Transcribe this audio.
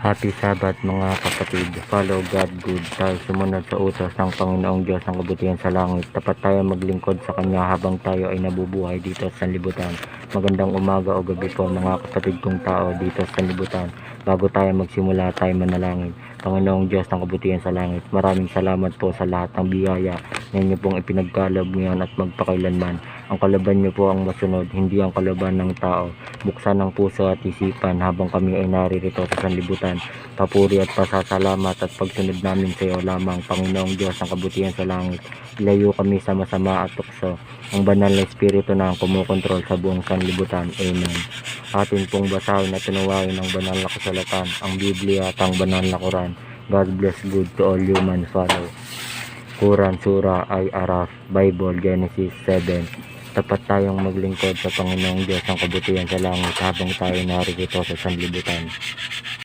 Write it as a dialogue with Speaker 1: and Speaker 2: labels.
Speaker 1: Happy Sabbath mga kapatid. Follow God good. Tayo sumunod sa utos ng Panginoong Diyos ng kabutihan sa langit. Tapat tayo maglingkod sa Kanya habang tayo ay nabubuhay dito sa sanlibutan. Magandang umaga o gabi po mga kapatid kong tao dito sa sanlibutan. Bago tayo magsimula, tayo manalangin. Panginoong Diyos ng kabutihan sa langit, maraming salamat po sa lahat ng biyaya na inyo pong ipinagkaloob ngayon at magpakailanman. Ang kalaban niyo po ang masunod, hindi ang kalaban ng tao. Buksan ang puso at isipan habang kami ay naririto sa sanlibutan. Papuri at pasasalamat at pagsunod namin sa iyo lamang, Panginoong Diyos ng kabutihan sa langit. Ilayo kami sa masama at tukso. Ang banal na espiritu na ang kumukontrol sa buong sanlibutan. Amen. Atin pong basahin at tunawain ang banal na kasulatan, ang Biblia at ang banal na Quran. God bless good to all human follow. Quran, Surah, Araf, Bible, Genesis 7. Tapat tayong maglingkod sa Panginoong Diyos ng kabutihan sa langit habang tayo narito sa sanlibutan.